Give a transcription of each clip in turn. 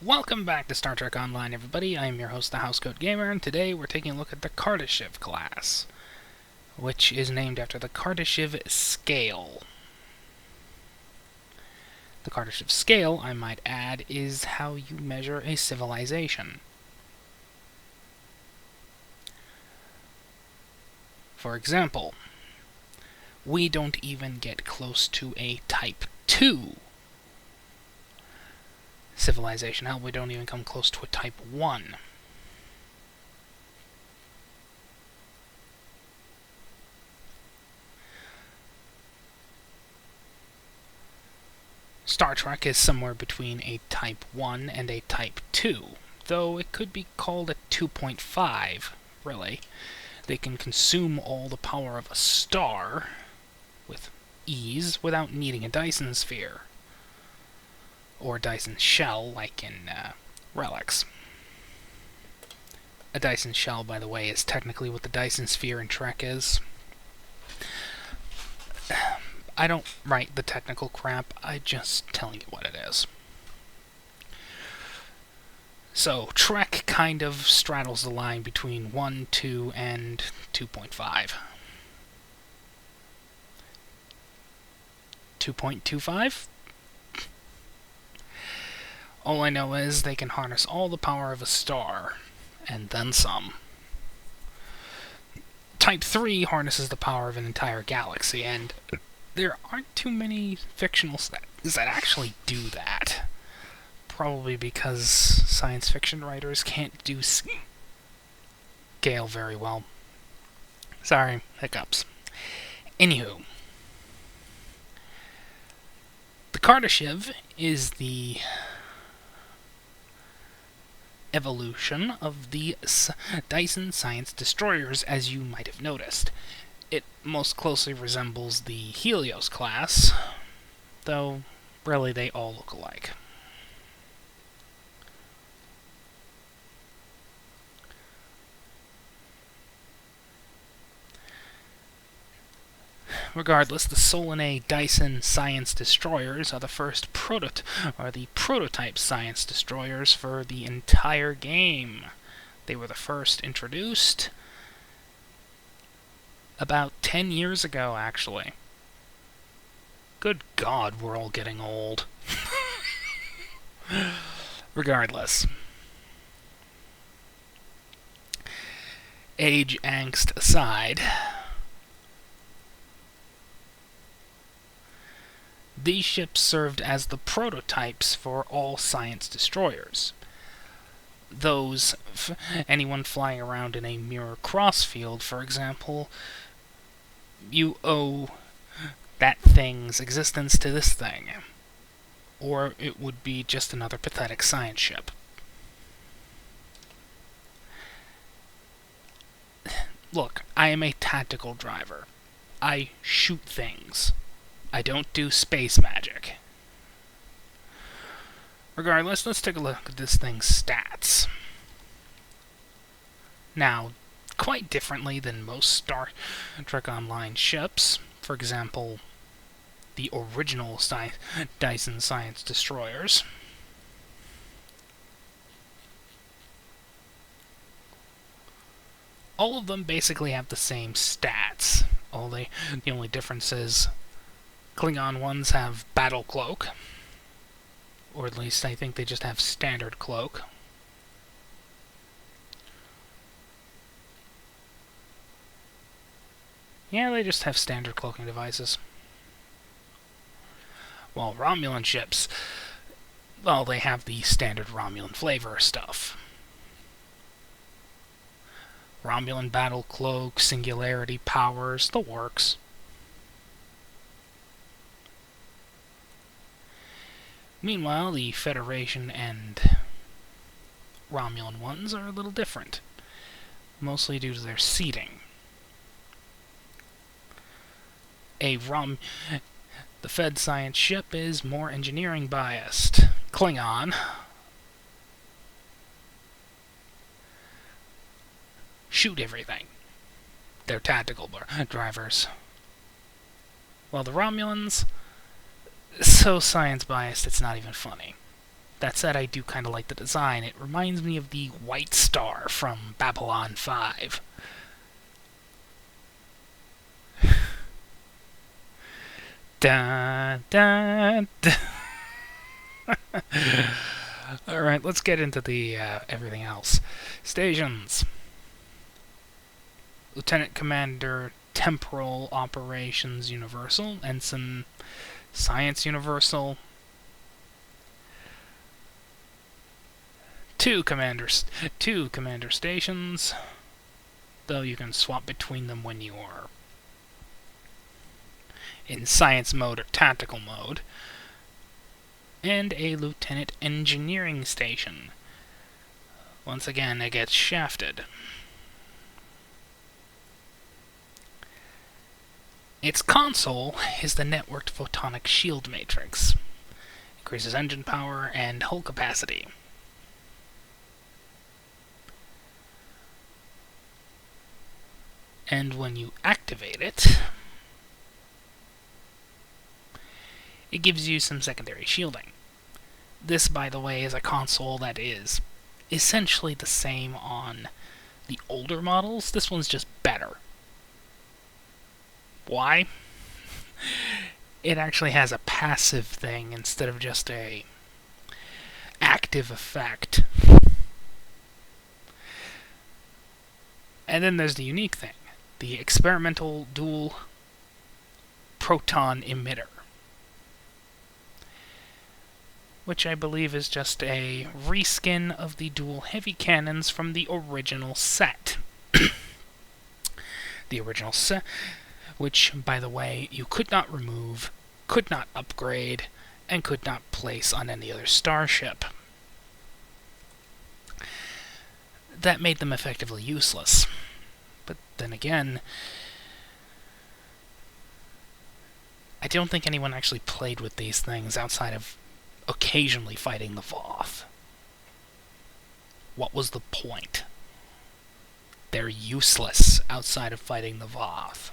Welcome back to Star Trek Online, everybody. I am your host, the Housecoat Gamer, and today we're taking a look at the Kardashev-Class, which is named after the Kardashev scale. The Kardashev scale, I might add, is how you measure a civilization. For example, we don't even get close to a Type 2 civilization. Hell, we don't even come close to a Type 1. Star Trek is somewhere between a Type 1 and a Type 2, though it could be called a 2.5, really. They can consume all the power of a star with ease without needing a Dyson sphere. Or Dyson shell, like in Relics. A Dyson shell, by the way, is technically what the Dyson sphere in Trek is. I don't write the technical crap, I'm just telling you what it is. So, Trek kind of straddles the line between 1, 2, and 2.5. 2.25? All I know is they can harness all the power of a star, and then some. Type 3 harnesses the power of an entire galaxy, and there aren't too many fictional settings that actually do that. Probably because science fiction writers can't do scale very well. Sorry, hiccups. Anywho, the Kardashev is the evolution of the Dyson Science Destroyers, as you might have noticed. It most closely resembles the Housecoat, though really they all look alike. Regardless, the Solanae Dyson Science Destroyers are the prototype Science Destroyers for the entire game. They were the first introduced about 10 years ago, actually. Good God, we're all getting old. Regardless. Age angst aside, these ships served as the prototypes for all science destroyers. Anyone flying around in a mirror crossfield, for example, you owe that thing's existence to this thing. Or it would be just another pathetic science ship. Look, I am a tactical driver. I shoot things. I don't do space magic. Regardless, let's take a look at this thing's stats. Now, quite differently than most Star Trek Online ships, for example, the original Dyson Science Destroyers, all of them basically have the same stats. The only difference is Klingon ones have Battle Cloak, or at least I think they just have Standard Cloak. Yeah, they just have standard cloaking devices. While Romulan ships, well, they have the standard Romulan flavor stuff. Romulan Battle Cloak, Singularity powers, the works. Meanwhile, the Federation and Romulan ones are a little different, mostly due to their seating. The Fed science ship is more engineering biased. Klingon shoot everything. They're tactical drivers. While the Romulans, so science biased it's not even funny. That said, I do kind of like the design. It reminds me of the White Star from Babylon 5. Da, da, da. Alright, let's get into the everything else. Stations. Lieutenant Commander Temporal Operations Universal. Ensign Science Universal. Two commander stations, though you can swap between them when you are in science mode or tactical mode. And a lieutenant engineering station. Once again, it gets shafted. Its console is the networked photonic shield matrix. Increases engine power and hull capacity. And when you activate it, it gives you some secondary shielding. This, by the way, is a console that is essentially the same on the older models. This one's just better. Why? It actually has a passive thing instead of just a active effect. And then there's the unique thing. The experimental dual proton emitter, which I believe is just a reskin of the dual heavy cannons from the original set. The original set, which, by the way, you could not remove, could not upgrade, and could not place on any other starship. That made them effectively useless. But then again, I don't think anyone actually played with these things outside of occasionally fighting the Voth. What was the point? They're useless outside of fighting the Voth.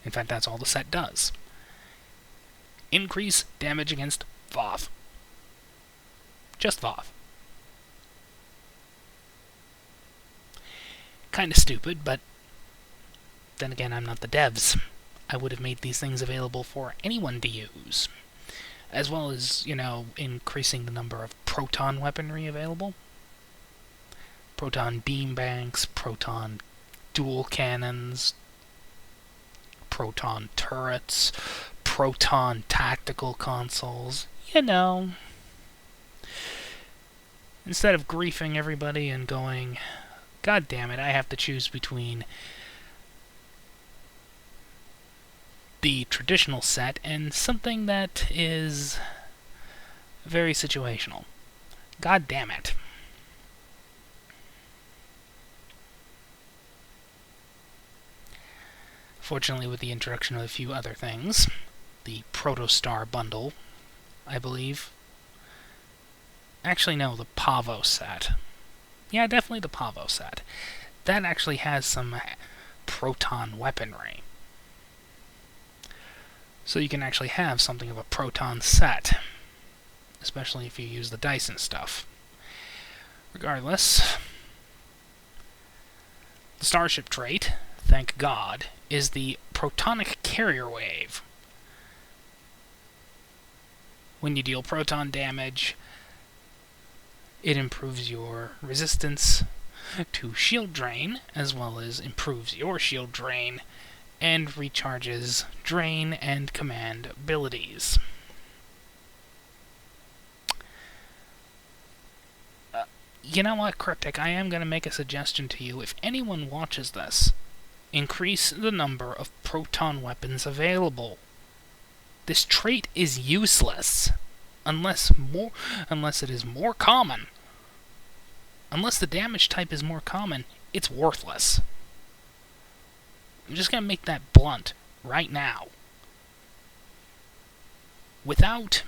In fact, that's all the set does. Increase damage against Voth. Just Voth. Kinda stupid, but then again, I'm not the devs. I would have made these things available for anyone to use. As well as, increasing the number of proton weaponry available. Proton beam banks, proton dual cannons, proton turrets, proton tactical consoles, Instead of griefing everybody and going, God damn it, I have to choose between the traditional set and something that is very situational. God damn it. Fortunately, with the introduction of a few other things, the Protostar bundle, I believe. Actually, no, the Pavo set. Yeah, definitely the Pavo set. That actually has some proton weaponry. So you can actually have something of a proton set. Especially if you use the Dyson stuff. Regardless, the Starship trait, thank God, is the Protonic Carrier Wave. When you deal proton damage, it improves your resistance to shield drain, as well as improves your shield drain, and recharges drain and command abilities. You know what, Cryptic? I am going to make a suggestion to you. If anyone watches this, increase the number of proton weapons available. This trait is useless unless it is more common. Unless the damage type is more common, it's worthless. I'm just going to make that blunt right now. Without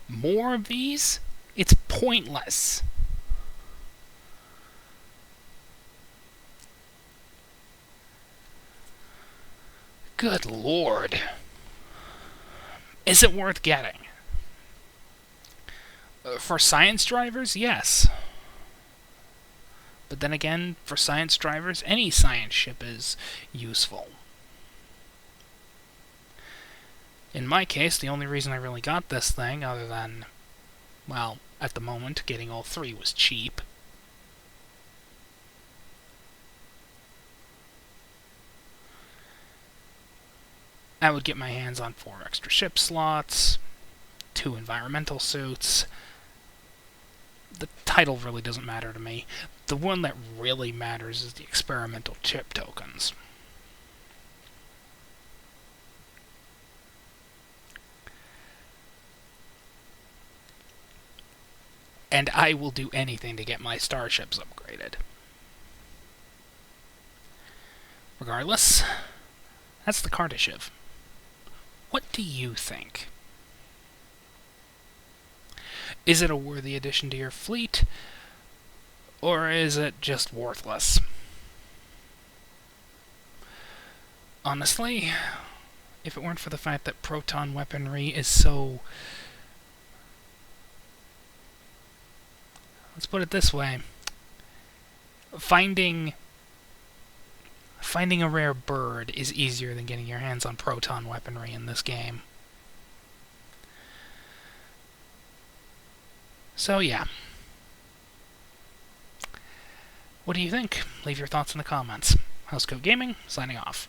more of these, it's pointless. Good Lord. Is it worth getting? For science drivers, yes. But then again, for science drivers, any science ship is useful. In my case, the only reason I really got this thing, other than, well, at the moment, getting all three was cheap. I would get my hands on 4 extra ship slots, 2 environmental suits. The title really doesn't matter to me. The one that really matters is the experimental chip tokens. And I will do anything to get my starships upgraded. Regardless, that's the Kardashev. What do you think? Is it a worthy addition to your fleet, or is it just worthless? Honestly, if it weren't for the fact that proton weaponry is so... Let's put it this way. Finding a rare bird is easier than getting your hands on proton weaponry in this game. So yeah. What do you think? Leave your thoughts in the comments. Housecoat Gaming, signing off.